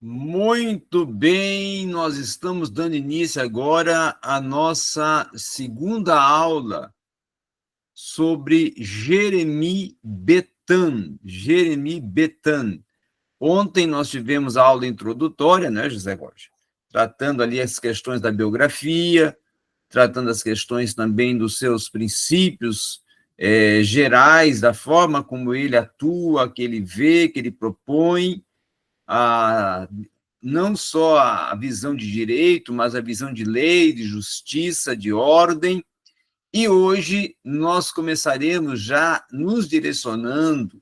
Muito bem, nós estamos dando início agora à nossa segunda aula sobre Jeremy Bentham. Jeremy Bentham. Ontem nós tivemos a aula introdutória, né, José Rocha? Tratando ali as questões da biografia, tratando as questões também dos seus princípios gerais, da forma como ele atua, que ele vê, que ele propõe, a, não só a visão de direito, mas a visão de lei, de justiça, de ordem. E hoje nós começaremos já nos direcionando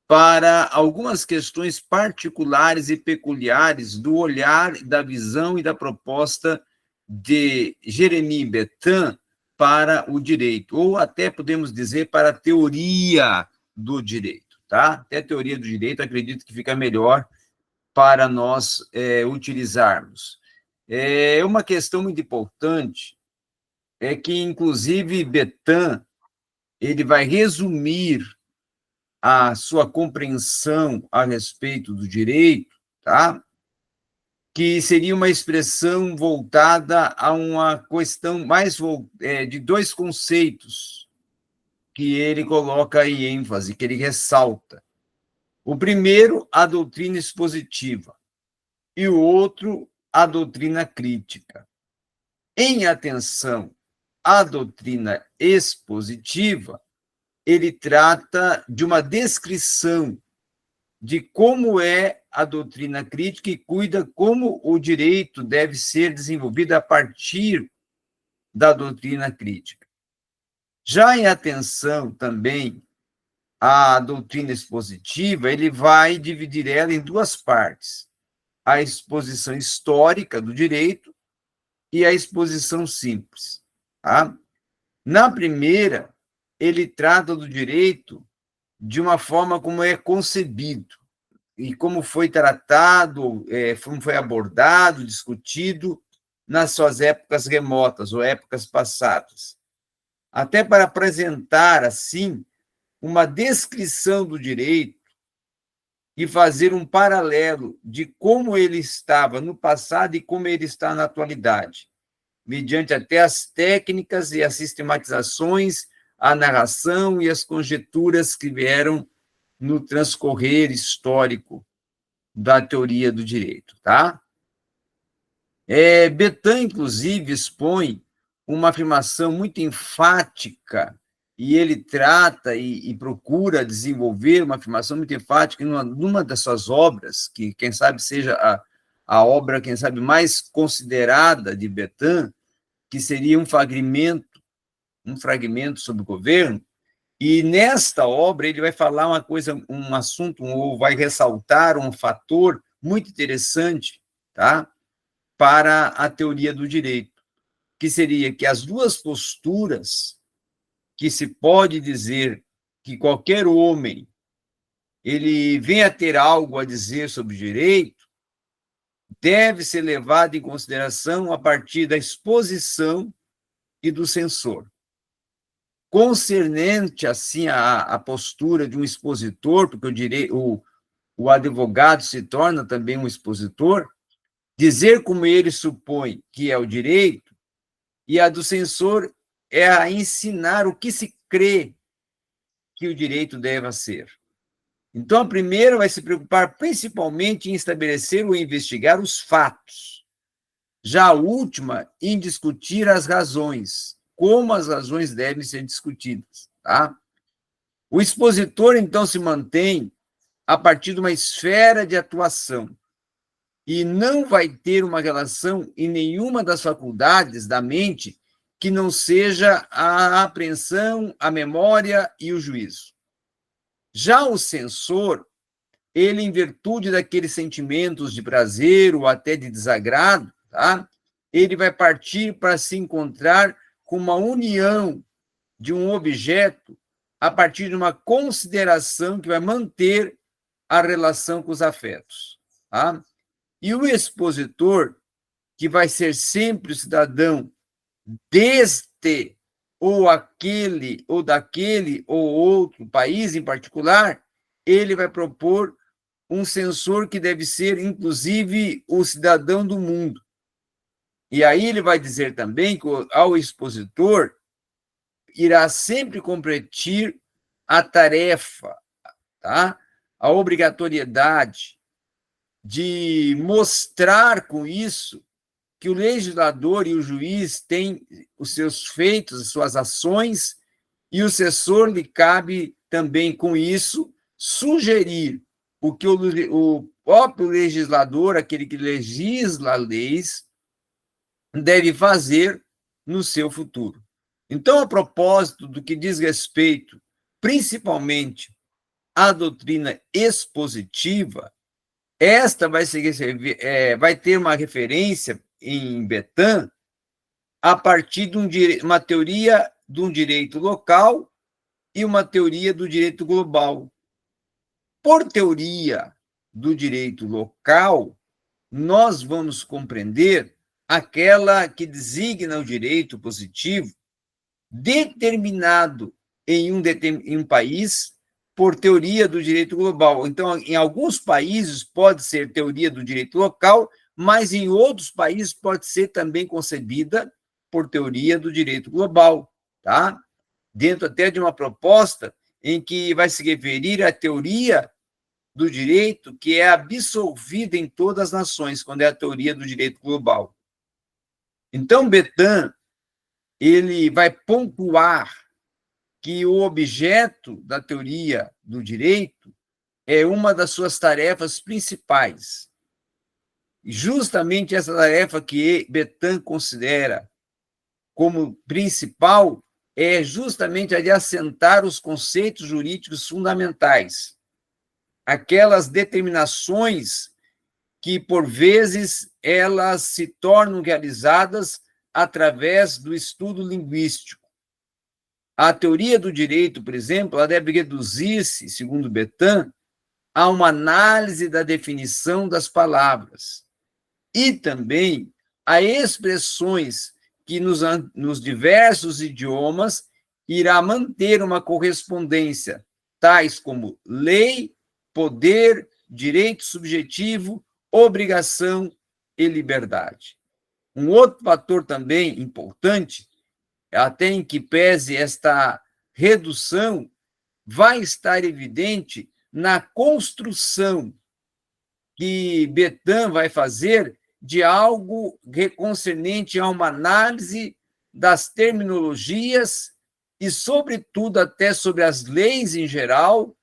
para algumas questões particulares e peculiares do olhar, da visão e da proposta de Jeremy Bentham para o direito, ou até podemos dizer para a teoria do direito, tá? Até a teoria do direito, acredito que fica melhor para nós utilizarmos. Uma questão muito importante é que, inclusive, Bentham ele vai resumir a sua compreensão a respeito do direito, tá? Que seria uma expressão voltada a uma questão mais de dois conceitos que ele coloca aí ênfase, que ele ressalta. O primeiro, a doutrina expositiva, e o outro, a doutrina crítica. Em atenção à doutrina expositiva, ele trata de uma descrição de como é a doutrina crítica e cuida como o direito deve ser desenvolvido a partir da doutrina crítica. Já em atenção também à doutrina expositiva, ele vai dividir ela em duas partes: a exposição histórica do direito e a exposição simples. Tá? Na primeira, ele trata do direito de uma forma como é concebido e como foi tratado, como foi abordado, discutido nas suas épocas remotas ou épocas passadas. Até para apresentar, assim, uma descrição do direito e fazer um paralelo de como ele estava no passado e como ele está na atualidade, mediante até as técnicas e as sistematizações, a narração e as conjecturas que vieram no transcorrer histórico da teoria do direito, tá? Bentham, inclusive, expõe uma afirmação muito enfática, e ele trata e procura desenvolver uma afirmação muito enfática numa das suas obras, que, quem sabe, seja a obra, quem sabe, mais considerada de Bentham, que seria um fragmento sobre o governo, e nesta obra ele vai falar uma coisa, um assunto, ou vai ressaltar um fator muito interessante, tá? Para a teoria do direito, que seria que as duas posturas que se pode dizer que qualquer homem ele venha a ter algo a dizer sobre direito, deve ser levado em consideração a partir da exposição e do censor. Concernente, assim, a postura de um expositor, porque o advogado se torna também um expositor, dizer como ele supõe que é o direito, e a do censor é a ensinar o que se crê que o direito deva ser. Então, a primeira vai se preocupar principalmente em estabelecer ou investigar os fatos. Já a última, em discutir as razões, como as razões devem ser discutidas. Tá? O expositor, então, se mantém a partir de uma esfera de atuação e não vai ter uma relação em nenhuma das faculdades da mente que não seja a apreensão, a memória e o juízo. Já o censor, ele, em virtude daqueles sentimentos de prazer ou até de desagrado, tá? Ele vai partir para se encontrar com uma união de um objeto a partir de uma consideração que vai manter a relação com os afetos. Tá? E o expositor, que vai ser sempre o cidadão deste ou aquele, ou daquele, ou outro país em particular, ele vai propor um censor que deve ser, inclusive, o cidadão do mundo. E aí ele vai dizer também que ao expositor irá sempre competir a tarefa, tá? A obrigatoriedade de mostrar com isso que o legislador e o juiz têm os seus feitos, as suas ações, e o censor lhe cabe também, com isso, sugerir o que o próprio legislador, aquele que legisla leis, deve fazer no seu futuro. Então, a propósito do que diz respeito, principalmente, à doutrina expositiva, esta vai ter uma referência em Betan a partir de uma teoria de um direito local e uma teoria do direito global. Por teoria do direito local, nós vamos compreender aquela que designa o direito positivo determinado em um país por teoria do direito global. Então, em alguns países pode ser teoria do direito local, mas em outros países pode ser também concebida por teoria do direito global, tá? Dentro até de uma proposta em que vai se referir à teoria do direito que é absolvida em todas as nações, quando é a teoria do direito global. Então, Betan, ele vai pontuar que o objeto da teoria do direito é uma das suas tarefas principais. Justamente essa tarefa que Betan considera como principal é justamente a de assentar os conceitos jurídicos fundamentais, aquelas determinações que, por vezes, elas se tornam realizadas através do estudo linguístico. A teoria do direito, por exemplo, ela deve reduzir-se, segundo Betan, a uma análise da definição das palavras e também a expressões que nos diversos idiomas irá manter uma correspondência, tais como lei, poder, direito subjetivo, obrigação e liberdade. Um outro fator também importante, até em que pese esta redução, vai estar evidente na construção que Betan vai fazer de algo concernente a uma análise das terminologias e, sobretudo, até sobre as leis em geral,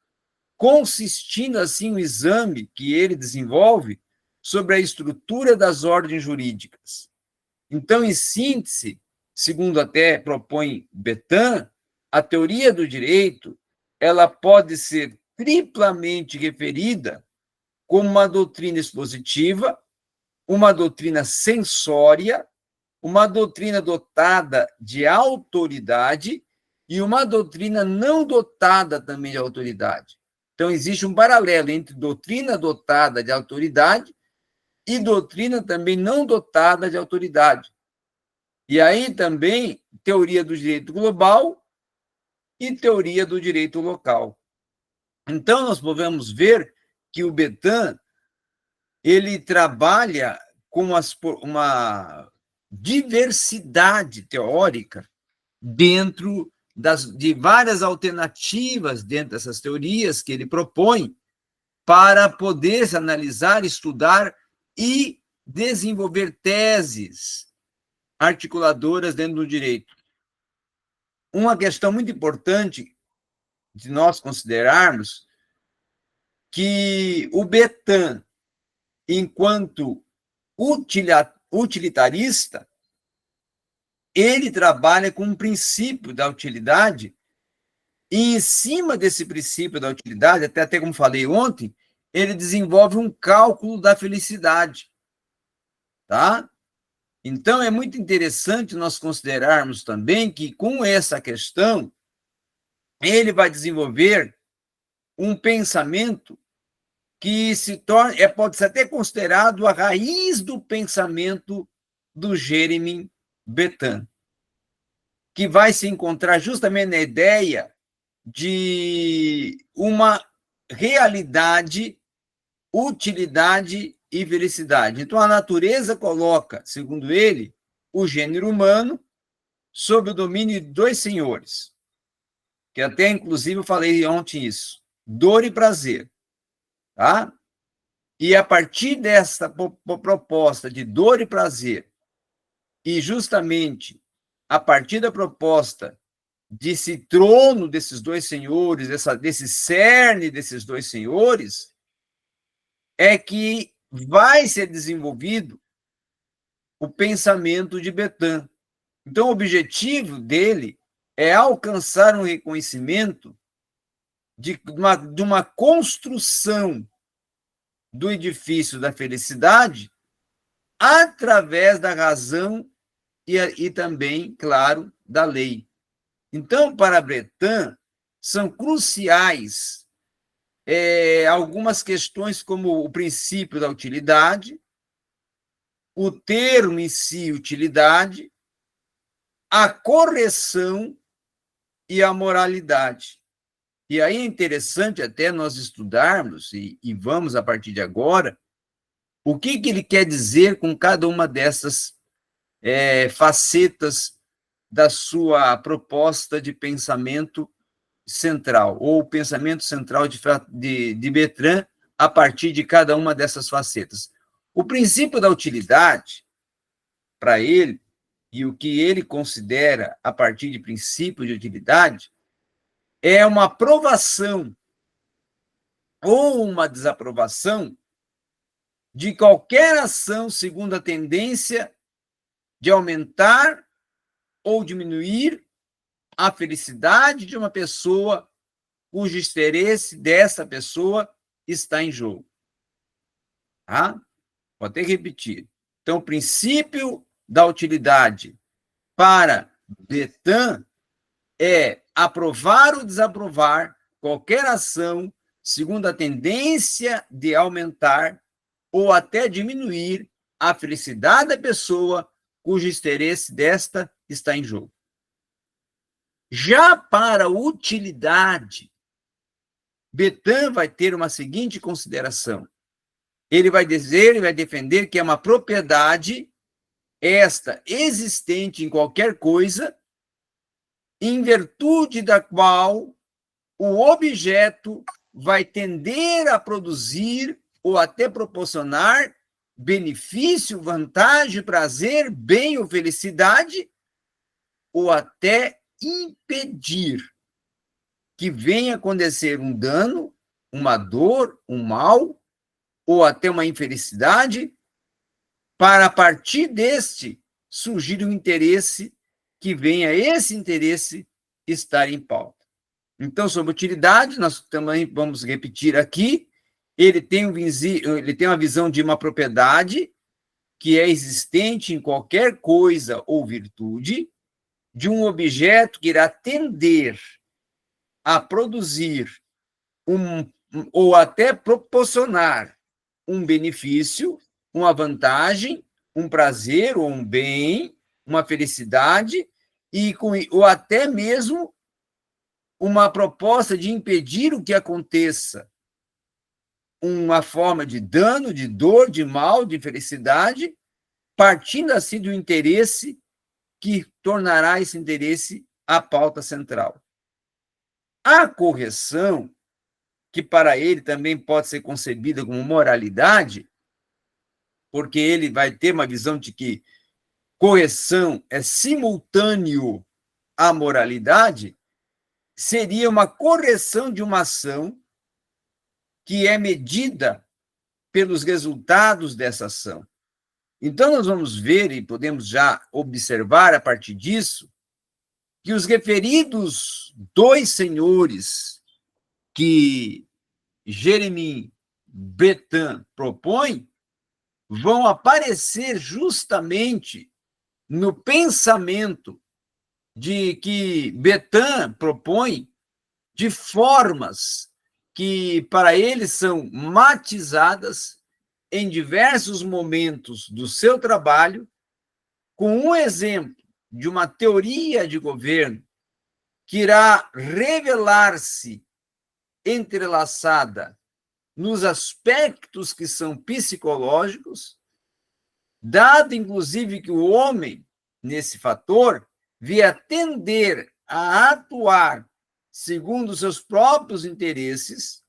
consistindo, assim, o exame que ele desenvolve sobre a estrutura das ordens jurídicas. Então, em síntese, segundo até propõe Betan, a teoria do direito ela pode ser triplamente referida como uma doutrina expositiva, uma doutrina censória, uma doutrina dotada de autoridade e uma doutrina não dotada também de autoridade. Então, existe um paralelo entre doutrina dotada de autoridade e doutrina também não dotada de autoridade. E aí também teoria do direito global e teoria do direito local. Então, nós podemos ver que o Betan ele trabalha com uma diversidade teórica dentro de várias alternativas dentro dessas teorias que ele propõe para poder se analisar, estudar e desenvolver teses articuladoras dentro do direito. Uma questão muito importante de nós considerarmos que o Betan, enquanto utilitarista, ele trabalha com um princípio da utilidade e, em cima desse princípio da utilidade, até como falei ontem, ele desenvolve um cálculo da felicidade, tá? Então, é muito interessante nós considerarmos também que, com essa questão, ele vai desenvolver um pensamento que se torna, pode ser até considerado a raiz do pensamento do Jeremy Betan, que vai se encontrar justamente na ideia de uma realidade utilidade e felicidade. Então, a natureza coloca, segundo ele, o gênero humano sob o domínio de dois senhores, que até, inclusive, eu falei ontem isso, dor e prazer, tá? E a partir dessa proposta de dor e prazer, e justamente a partir da proposta desse trono desses dois senhores, desse cerne desses dois senhores, é que vai ser desenvolvido o pensamento de Bethan. Então, o objetivo dele é alcançar um reconhecimento de uma construção do edifício da felicidade através da razão e também, claro, da lei. Então, para Bethan, são cruciais algumas questões como o princípio da utilidade, o termo em si, utilidade, a correção e a moralidade. E aí é interessante até nós estudarmos, e vamos a partir de agora, o que ele quer dizer com cada uma dessas facetas da sua proposta de pensamento central, ou o pensamento central de Bertrand a partir de cada uma dessas facetas. O princípio da utilidade, para ele, e o que ele considera a partir de princípio de utilidade, é uma aprovação ou uma desaprovação de qualquer ação segundo a tendência de aumentar ou diminuir a felicidade de uma pessoa cujo interesse dessa pessoa está em jogo. Tá? Vou até repetir. Então, o princípio da utilidade para Bethan é aprovar ou desaprovar qualquer ação segundo a tendência de aumentar ou até diminuir a felicidade da pessoa cujo interesse desta está em jogo. Já para a utilidade, Bethan vai ter uma seguinte consideração. Ele vai defender que é uma propriedade esta existente em qualquer coisa, em virtude da qual o objeto vai tender a produzir ou até proporcionar benefício, vantagem, prazer, bem ou felicidade, ou até impedir que venha a acontecer um dano, uma dor, um mal, ou até uma infelicidade, para a partir deste surgir um interesse que venha esse interesse estar em pauta. Então, sobre utilidade, nós também vamos repetir aqui, ele tem uma visão de uma propriedade que é existente em qualquer coisa ou virtude, de um objeto que irá tender a produzir ou até proporcionar um benefício, uma vantagem, um prazer ou um bem, uma felicidade, ou até mesmo uma proposta de impedir o que aconteça, uma forma de dano, de dor, de mal, de infelicidade, partindo assim do interesse que tornará esse interesse a pauta central. A correção, que para ele também pode ser concebida como moralidade, porque ele vai ter uma visão de que correção é simultâneo à moralidade, seria uma correção de uma ação que é medida pelos resultados dessa ação. Então, nós vamos ver e podemos já observar a partir disso que os referidos dois senhores que Jeremy Bethan propõe vão aparecer justamente no pensamento de que Bethan propõe de formas que para ele são matizadas em diversos momentos do seu trabalho, com um exemplo de uma teoria de governo que irá revelar-se entrelaçada nos aspectos que são psicológicos, dado, inclusive, que o homem, nesse fator, via tender a atuar segundo os seus próprios interesses,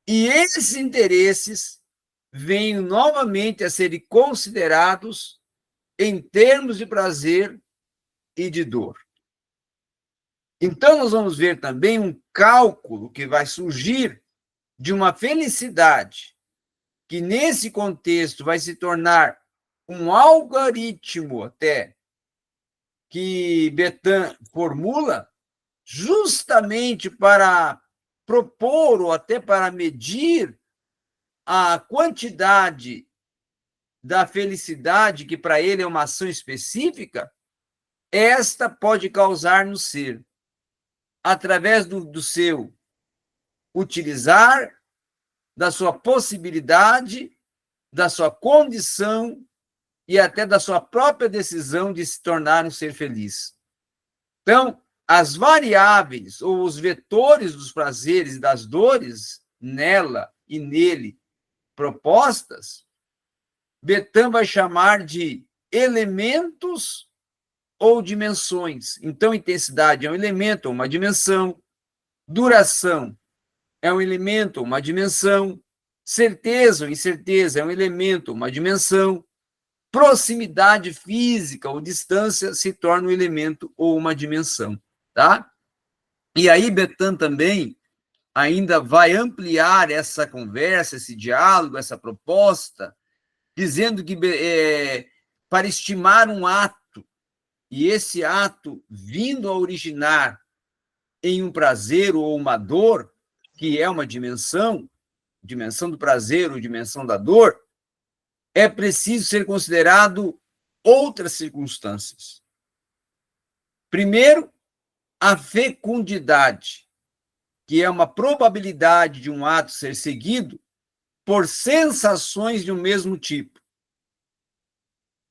e esses interesses vêm novamente a serem considerados em termos de prazer e de dor. Então, nós vamos ver também um cálculo que vai surgir de uma felicidade, que nesse contexto vai se tornar um algoritmo até, que Bethan formula, justamente para propor ou até para medir a quantidade da felicidade, que para ele é uma ação específica, esta pode causar no ser, através do seu utilizar, da sua possibilidade, da sua condição e até da sua própria decisão de se tornar um ser feliz. Então, as variáveis ou os vetores dos prazeres e das dores nela e nele propostas, Bethan vai chamar de elementos ou dimensões. Então, intensidade é um elemento ou uma dimensão, duração é um elemento ou uma dimensão, certeza ou incerteza é um elemento ou uma dimensão, proximidade física ou distância se torna um elemento ou uma dimensão, tá? E aí Bethan também ainda vai ampliar essa conversa, esse diálogo, essa proposta, dizendo que para estimar um ato, e esse ato vindo a originar em um prazer ou uma dor, que é uma dimensão do prazer ou dimensão da dor, é preciso ser considerado outras circunstâncias. Primeiro, a fecundidade, que é uma probabilidade de um ato ser seguido por sensações de um mesmo tipo.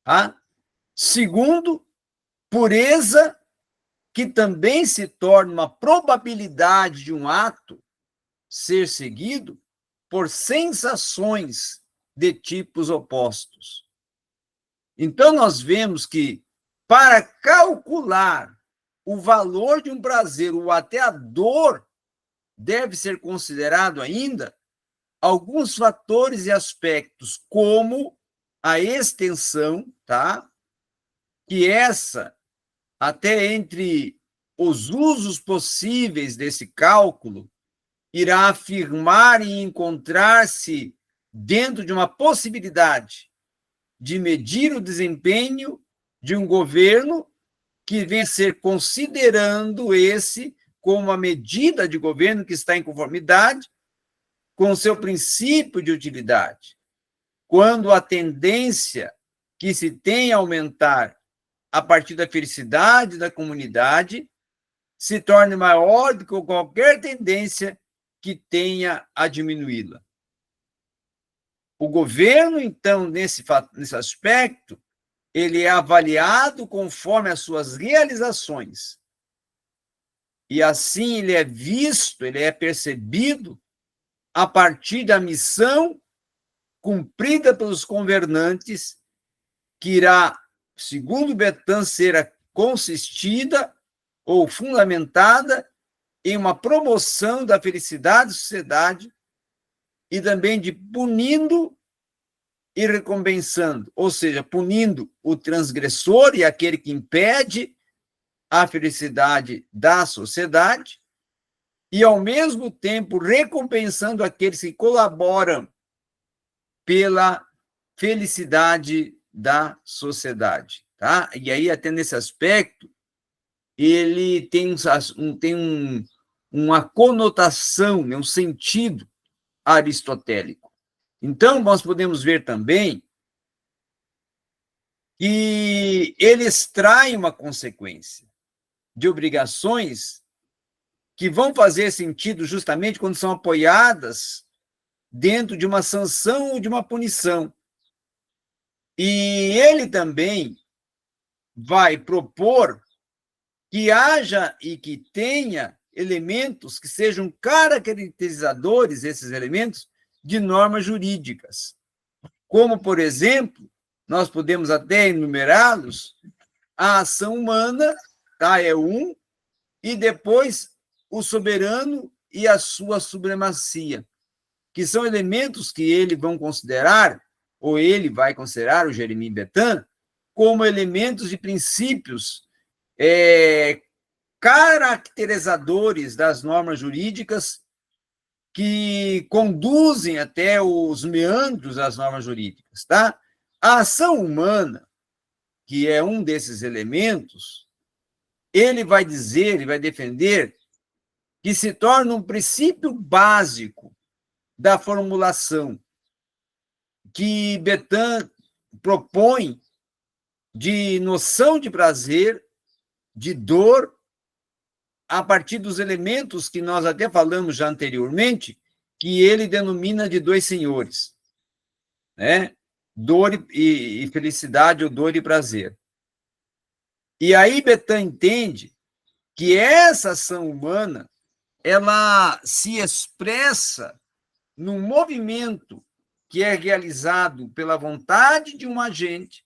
Tá? Segundo, pureza, que também se torna uma probabilidade de um ato ser seguido por sensações de tipos opostos. Então, nós vemos que, para calcular o valor de um prazer ou até a dor, deve ser considerado ainda alguns fatores e aspectos, como a extensão, tá? Que essa, até entre os usos possíveis desse cálculo, irá afirmar e encontrar-se dentro de uma possibilidade de medir o desempenho de um governo que vem a ser considerando esse como uma medida de governo que está em conformidade com o seu princípio de utilidade, quando a tendência que se tem a aumentar a partir da felicidade da comunidade se torne maior do que qualquer tendência que tenha a diminuí-la. O governo, então, nesse aspecto, ele é avaliado conforme as suas realizações. E assim ele é visto, ele é percebido a partir da missão cumprida pelos governantes, que irá, segundo Bethan, ser consistida ou fundamentada em uma promoção da felicidade da sociedade e também de punindo e recompensando, ou seja, punindo o transgressor e aquele que impede a felicidade da sociedade e, ao mesmo tempo, recompensando aqueles que colaboram pela felicidade da sociedade, tá? E aí, até nesse aspecto, ele tem uma conotação, um sentido aristotélico. Então, nós podemos ver também que ele extrai uma consequência de obrigações que vão fazer sentido justamente quando são apoiadas dentro de uma sanção ou de uma punição. E ele também vai propor que haja e que tenha elementos que sejam caracterizadores, esses elementos, de normas jurídicas. Como, por exemplo, nós podemos até enumerá-los, a ação humana, tá? É um, e depois o soberano e a sua supremacia, que são elementos que ele vão considerar, ou ele vai considerar, o Jeremy Bentham, como elementos de princípios caracterizadores das normas jurídicas que conduzem até os meandros das normas jurídicas, tá? A ação humana, que é um desses elementos, ele vai dizer, ele vai defender que se torna um princípio básico da formulação que Bentham propõe de noção de prazer, de dor, a partir dos elementos que nós até falamos já anteriormente, que ele denomina de dois senhores, né? Dor e felicidade, ou dor e prazer. E aí Bentham entende que essa ação humana, ela se expressa num movimento que é realizado pela vontade de um agente,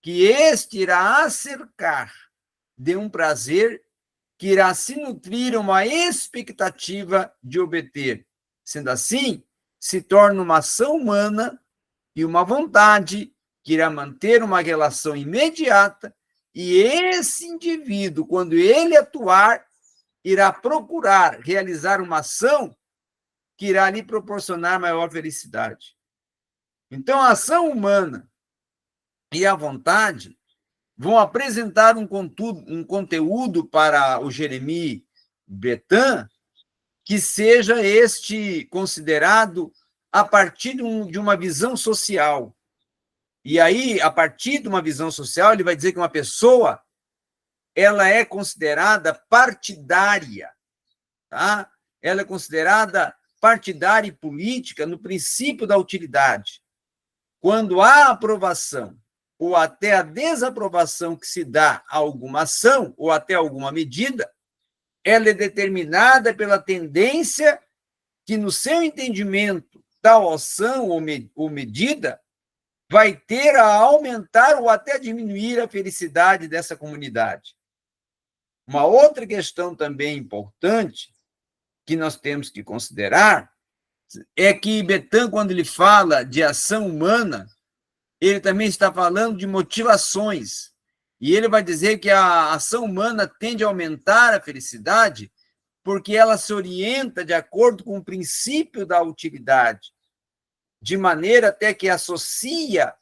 que este irá cercar de um prazer que irá se nutrir uma expectativa de obter. Sendo assim, se torna uma ação humana e uma vontade que irá manter uma relação imediata, e esse indivíduo, quando ele atuar, irá procurar realizar uma ação que irá lhe proporcionar maior felicidade. Então, a ação humana e a vontade vão apresentar um conteúdo para o Jeremy Bentham que seja este considerado a partir de uma visão social. E aí, a partir de uma visão social, ele vai dizer que uma pessoa ela é considerada partidária, tá? Ela é considerada partidária e política no princípio da utilidade. Quando há aprovação ou até a desaprovação que se dá a alguma ação ou até alguma medida, ela é determinada pela tendência que, no seu entendimento, tal ação ou medida vai ter a aumentar ou até diminuir a felicidade dessa comunidade. Uma outra questão também importante que nós temos que considerar é que Bentham, quando ele fala de ação humana, ele também está falando de motivações. E ele vai dizer que a ação humana tende a aumentar a felicidade porque ela se orienta de acordo com o princípio da utilidade, de maneira até que associa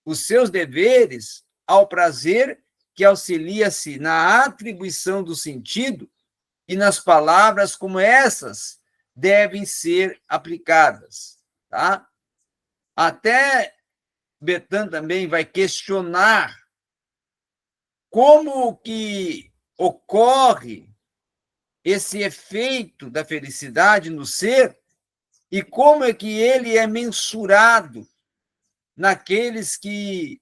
os seus deveres ao prazer que auxilia-se na atribuição do sentido e nas palavras como essas devem ser aplicadas, tá? Até Bentham também vai questionar como que ocorre esse efeito da felicidade no ser e como é que ele é mensurado naqueles que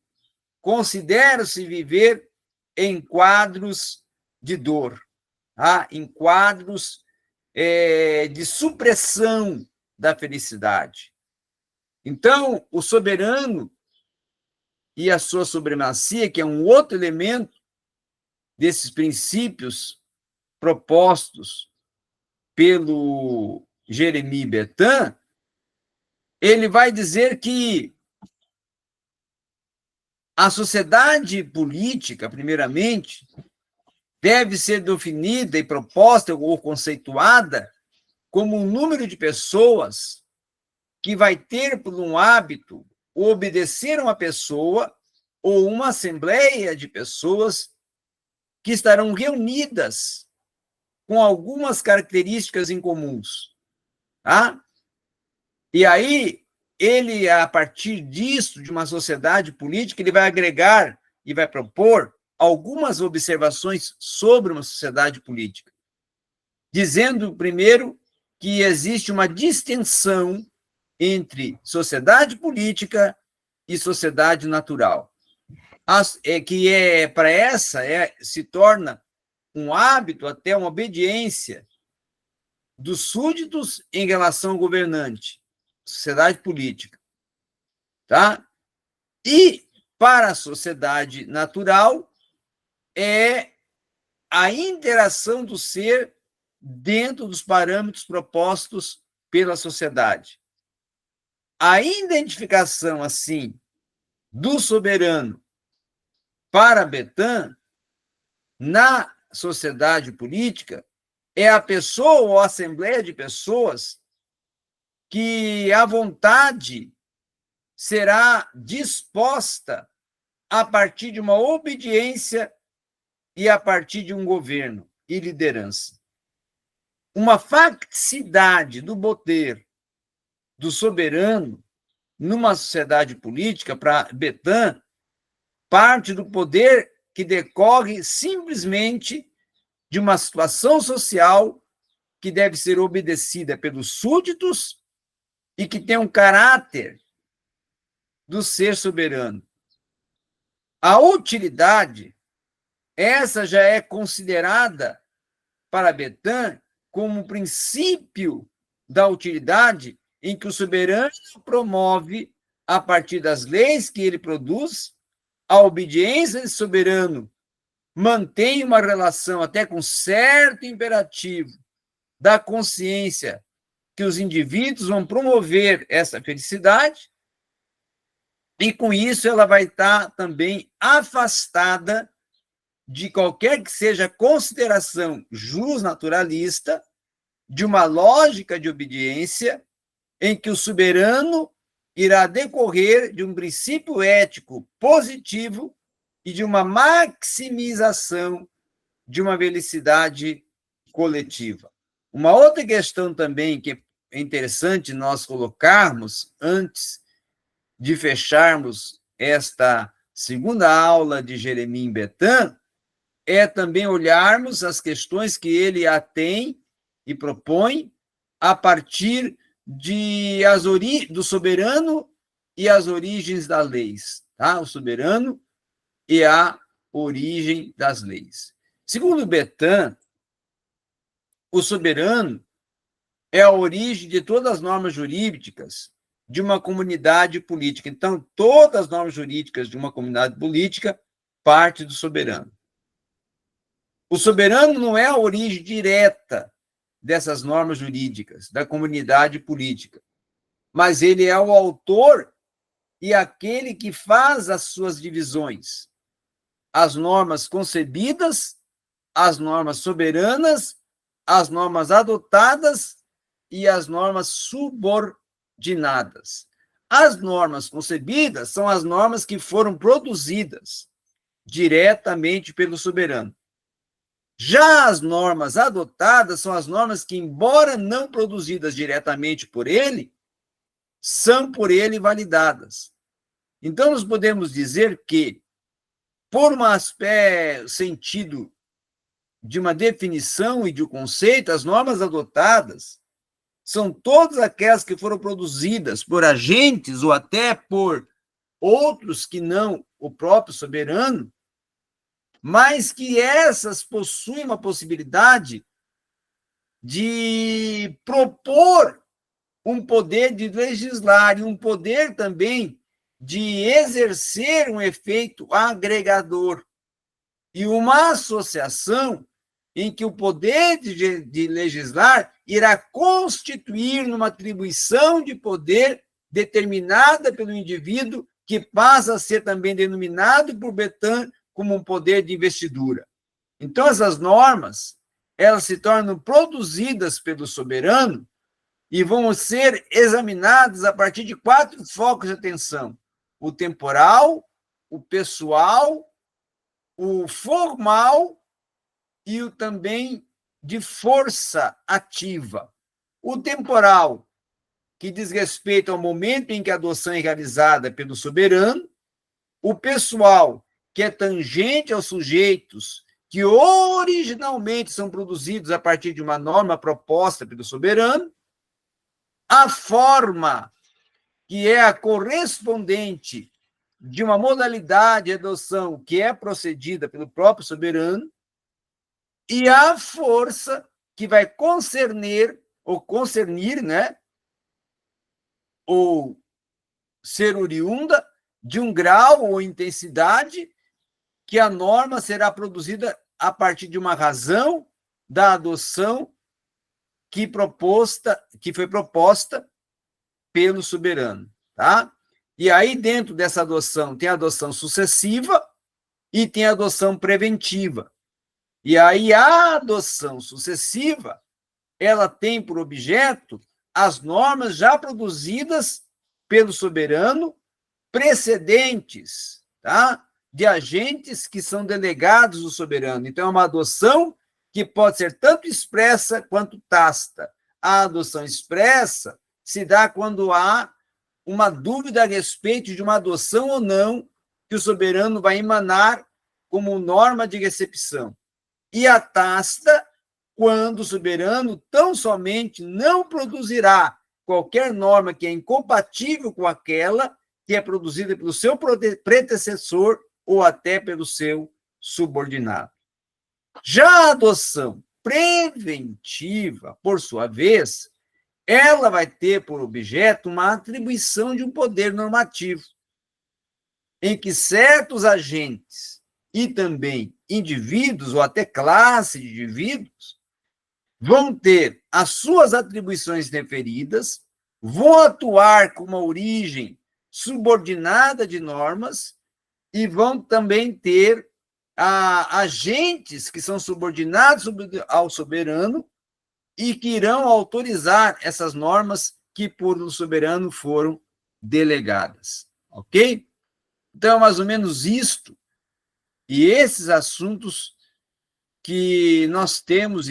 consideram-se viver em quadros de dor, tá? Em quadros de supressão da felicidade. Então, o soberano e a sua supremacia, que é um outro elemento desses princípios propostos pelo Jeremy Bentham, ele vai dizer que a sociedade política, primeiramente, deve ser definida e proposta ou conceituada como um número de pessoas que vai ter por um hábito obedecer a uma pessoa ou uma assembleia de pessoas que estarão reunidas com algumas características em comuns, tá? E aí, ele, a partir disso, de uma sociedade política, ele vai agregar e vai propor algumas observações sobre uma sociedade política, dizendo, primeiro, que existe uma distinção entre sociedade política e sociedade natural, que para essa se torna um hábito, até uma obediência dos súditos em relação ao governante, sociedade política, tá? E para a sociedade natural é a interação do ser dentro dos parâmetros propostos pela sociedade. A identificação, assim, do soberano para Bertin, na sociedade política, é a pessoa ou a assembleia de pessoas que a vontade será disposta a partir de uma obediência e a partir de um governo e liderança. Uma facticidade do poder do soberano numa sociedade política, para Bertin, parte do poder que decorre simplesmente de uma situação social que deve ser obedecida pelos súditos e que tem um caráter do ser soberano. A utilidade, essa já é considerada para Bertin como um princípio da utilidade em que o soberano promove, a partir das leis que ele produz, a obediência desse soberano mantém uma relação até com certo imperativo da consciência que os indivíduos vão promover essa felicidade, e com isso ela vai estar também afastada de qualquer que seja a consideração justnaturalista de uma lógica de obediência em que o soberano irá decorrer de um princípio ético positivo e de uma maximização de uma felicidade coletiva. Uma outra questão também que é interessante nós colocarmos antes de fecharmos esta segunda aula de Jeremie Bertin é também olharmos as questões que ele tem e propõe a partir do soberano e as origens das leis, tá? O soberano e a origem das leis. Segundo Bertin, o soberano é a origem de todas as normas jurídicas de uma comunidade política. Então, todas as normas jurídicas de uma comunidade política partem do soberano. O soberano não é a origem direta dessas normas jurídicas, da comunidade política, mas ele é o autor e aquele que faz as suas divisões. As normas concebidas, as normas soberanas, as normas adotadas e as normas subordinadas. As normas concebidas são as normas que foram produzidas diretamente pelo soberano. Já as normas adotadas são as normas que, embora não produzidas diretamente por ele, são por ele validadas. Então, nós podemos dizer que, por um sentido de uma definição e de um conceito, as normas adotadas são todas aquelas que foram produzidas por agentes ou até por outros que não o próprio soberano, mas que essas possuem uma possibilidade de propor um poder de legislar e um poder também de exercer um efeito agregador e uma associação em que o poder de legislar irá constituir numa atribuição de poder determinada pelo indivíduo, que passa a ser também denominado por Bertin como um poder de investidura. Então, essas normas, elas se tornam produzidas pelo soberano e vão ser examinadas a partir de 4 focos de atenção: o temporal, o pessoal, o formal e o também de força ativa. O temporal, que diz respeito ao momento em que a adoção é realizada pelo soberano; o pessoal, que é tangente aos sujeitos que originalmente são produzidos a partir de uma norma proposta pelo soberano; a forma, que é a correspondente de uma modalidade de adoção que é procedida pelo próprio soberano; e a força que vai concernir, né, ou ser oriunda de um grau ou intensidade que a norma será produzida a partir de uma razão da adoção que foi proposta pelo soberano, tá? E aí, dentro dessa adoção, tem a adoção sucessiva e tem a adoção preventiva. E aí, a adoção sucessiva, ela tem por objeto as normas já produzidas pelo soberano, precedentes, tá? De agentes que são delegados do soberano. Então, é uma adoção que pode ser tanto expressa quanto tácita. A adoção expressa se dá quando há uma dúvida a respeito de uma adoção ou não que o soberano vai emanar como norma de recepção. E a tácita, quando o soberano tão somente não produzirá qualquer norma que é incompatível com aquela que é produzida pelo seu predecessor ou até pelo seu subordinado. Já a adoção preventiva, por sua vez, ela vai ter por objeto uma atribuição de um poder normativo, em que certos agentes e também indivíduos, ou até classe de indivíduos, vão ter as suas atribuições deferidas, vão atuar com uma origem subordinada de normas e vão também ter agentes que são subordinados ao soberano e que irão autorizar essas normas que por o soberano foram delegadas, ok? Então, é mais ou menos isto e esses assuntos que nós temos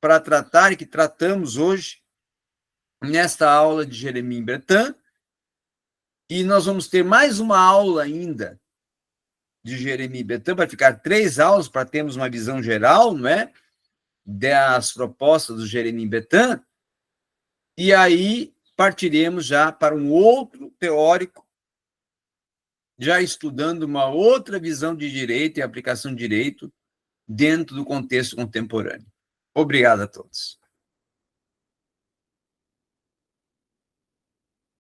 para tratar e que tratamos hoje nesta aula de Jeremie Breton, e nós vamos ter mais uma aula ainda de Jeremie Breton, vai ficar 3 aulas para termos uma visão geral, não é? Das propostas do Jeremie Breton, e aí partiremos já para um outro teórico, já estudando uma outra visão de direito e aplicação de direito dentro do contexto contemporâneo. Obrigado a todos.